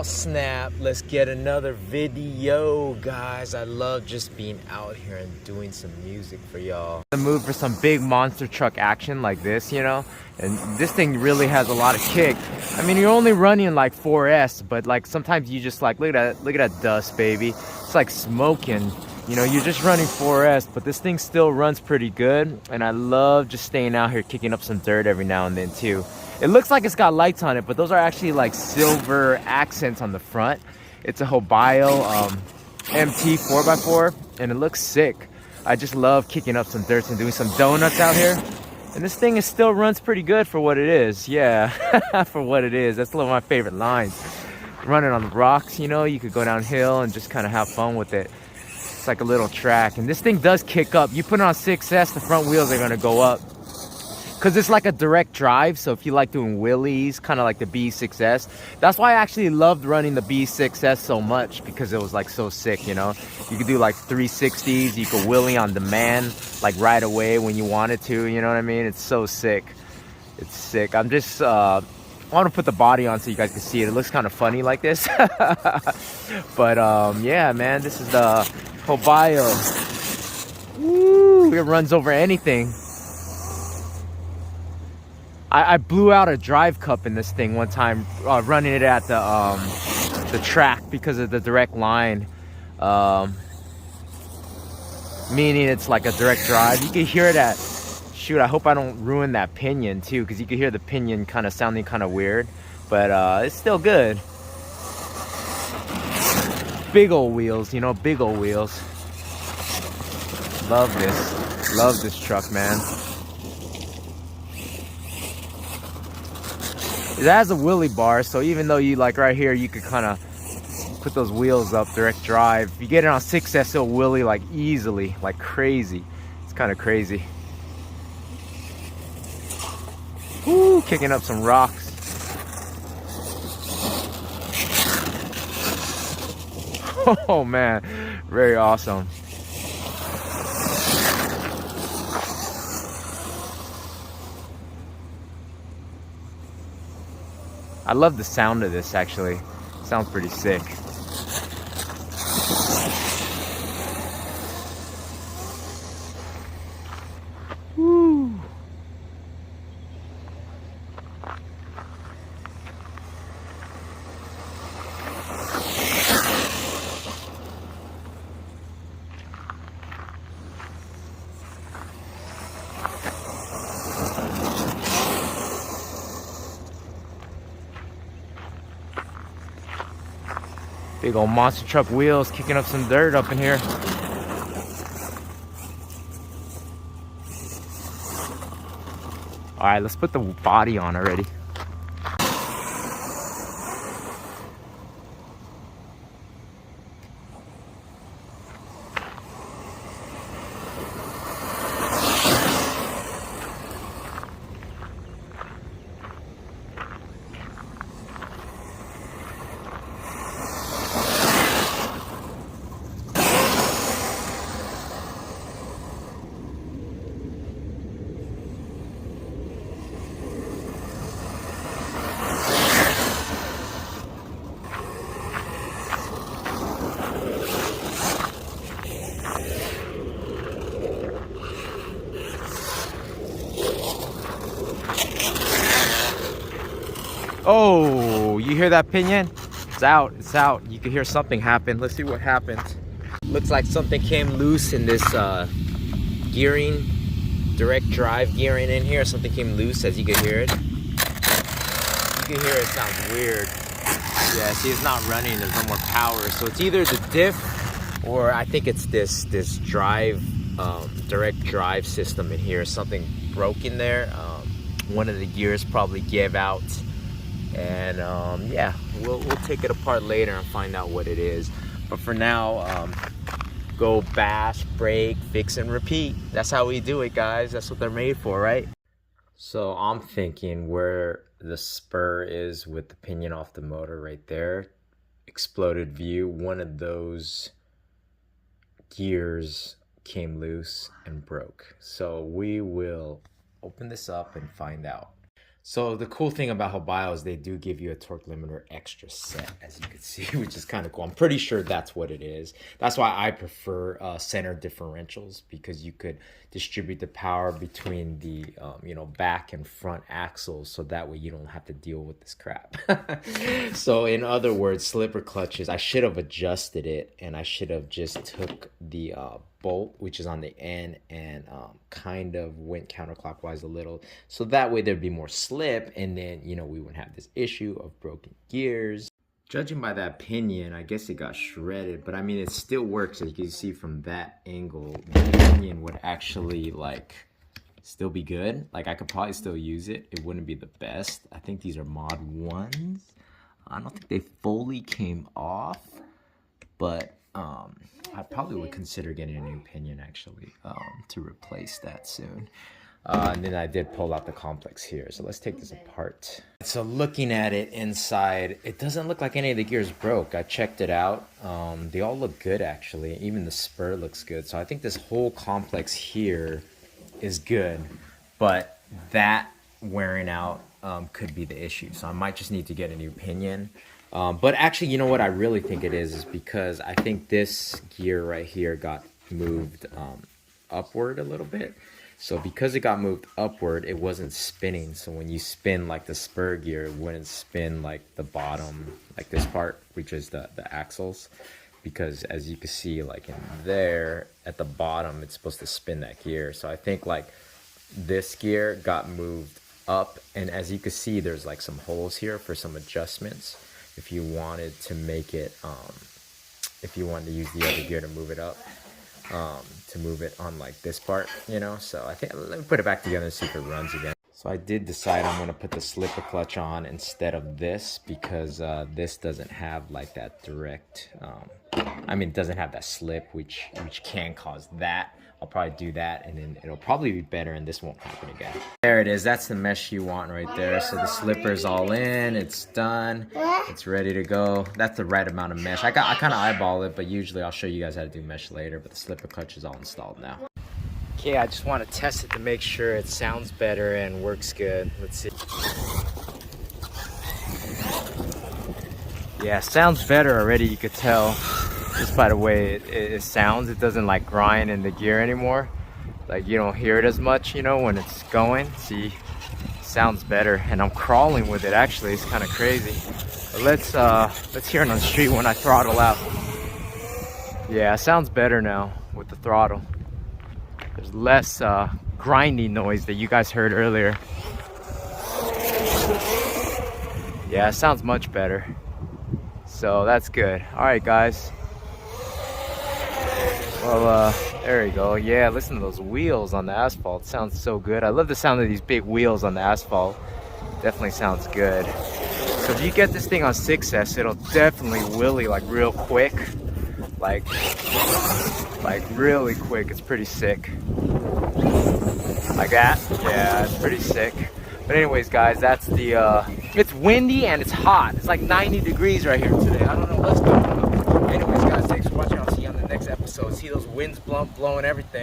snap, let's get another video, guys. I love just being out here and doing some music for y'all. The mood for some big monster truck action like this, you know, and this thing really has a lot of kick. I mean, you're only running like 4S, but like sometimes you just like look at that dust, baby. It's like smoking. You know, you're just running 4S, but this thing still runs pretty good, and I love just staying out here kicking up some dirt every now and then too. It looks like it's got lights on it, but those are actually like silver accents on the front. It's a Hobao MT 4x4, and it looks sick. I just love kicking up some dirt and doing some donuts out here. And this thing still runs pretty good for what it is. Yeah, for what it is. That's one of my favorite lines. Running on the rocks, you know, you could go downhill and just kind of have fun with it. It's like a little track, and this thing does kick up. You put it on 6S, the front wheels are gonna go up because it's like a direct drive. So if you like doing wheelies, kind of like the B6S, that's why I actually loved running the B6S so much, because it was like so sick, you know. You could do like 360s, you could wheelie on demand, like right away when you wanted to, you know what I mean? It's so sick. It's sick. I'm just I want to put the body on so you guys can see it. It looks kind of funny like this. But yeah, man, this is the Hobao. Woo, it runs over anything. I blew out a drive cup in this thing one time, running it at the track because of the direct line. Meaning it's like a direct drive. You can hear that. Shoot, I hope I don't ruin that pinion too, because you can hear the pinion kind of sounding kind of weird, but it's still good. Big old wheels, you know, big old wheels. Love this truck, man. It has a wheelie bar, so even though you like right here, you could kind of put those wheels up, direct drive. If you get it on 6S, it'll wheelie like easily, like crazy. It's kind of crazy. Woo, kicking up some rocks. Oh man, very awesome. I love the sound of this actually. Sounds pretty sick. Woo. Big old monster truck wheels kicking up some dirt up in here. All right, let's put the body on already. Oh, you hear that pinion? It's out, it's out. You can hear something happen. Let's see what happens. Looks like something came loose in this gearing, direct drive gearing in here. Something came loose, as you can hear it. You can hear it sounds weird. Yeah, see, it's not running, there's no more power. So it's either the diff, or I think it's this drive, direct drive system in here. Something broke in there. One of the gears probably gave out. And yeah, we'll take it apart later and find out what it is. But for now, go bash, break, fix, and repeat. That's how we do it, guys. That's what they're made for, right? So I'm thinking where the spur is with the pinion off the motor right there, exploded view, one of those gears came loose and broke. So we will open this up and find out. So the cool thing about Hobao is they do give you a torque limiter extra set, as you can see, which is kind of cool. I'm pretty sure that's what it is. That's why I prefer center differentials, because you could distribute the power between the back and front axles, so that way you don't have to deal with this crap. So in other words, slipper clutches, I should have adjusted it, and I should have just took the bolt, which is on the end, and kind of went counterclockwise a little, so that way there'd be more slip, and then we wouldn't have this issue of broken gears. Judging by that pinion, I guess it got shredded, but I mean, it still works. As you can see from that angle, the pinion would actually still be good. I could probably still use it. It wouldn't be the best. I think these are mod 1s. I don't think they fully came off, but I probably would consider getting a new pinion actually, to replace that soon. And then I did pull out the complex here. So let's take this apart. So looking at it inside, it doesn't look like any of the gears broke. I checked it out. They all look good actually. Even the spur looks good. So I think this whole complex here is good, but that wearing out could be the issue. So I might just need to get a new pinion. But actually, you know what I really think it is because I think this gear right here got moved upward a little bit. So because it got moved upward, it wasn't spinning. So when you spin the spur gear, it wouldn't spin the bottom, this part, which is the axles. Because as you can see, in there at the bottom, it's supposed to spin that gear. So I think this gear got moved up, and as you can see, there's some holes here for some adjustments. If you wanted to make it, if you wanted to use the other gear to move it up, to move it on this part, so I think, let me put it back together and see if it runs again. So I did decide I'm going to put the slipper clutch on instead of this, because this doesn't have that direct, it doesn't have that slip, which can cause that. I'll probably do that, and then it'll probably be better, and this won't happen again. There it is. That's the mesh you want right there. So the slipper's all in. It's done. It's ready to go. That's the right amount of mesh. I kind of eyeball it, but usually I'll show you guys how to do mesh later. But the slipper clutch is all installed now. Okay, I just want to test it to make sure it sounds better and works good. Let's see. Yeah, sounds better already. You could tell. Just by the way it sounds. It doesn't grind in the gear anymore. You don't hear it as much, when it's going. See, sounds better, and I'm crawling with it actually. It's kind of crazy. But let's hear it on the street when I throttle out. Yeah, it sounds better now with the throttle. There's less grinding noise that you guys heard earlier. Yeah, it sounds much better. So that's good. All right, guys. Well, there you go. Yeah, listen to those wheels on the asphalt. Sounds so good. I love the sound of these big wheels on the asphalt. Definitely sounds good. So if you get this thing on 6S, it'll definitely wheelie real quick. Like really quick. It's pretty sick. Like that. Yeah, it's pretty sick. But anyways, guys, that's the, it's windy and it's hot. It's 90 degrees right here today. I don't know what's going on. Anyways, guys, thanks for watching. I'll see you on the next episode. See those winds blowing everything.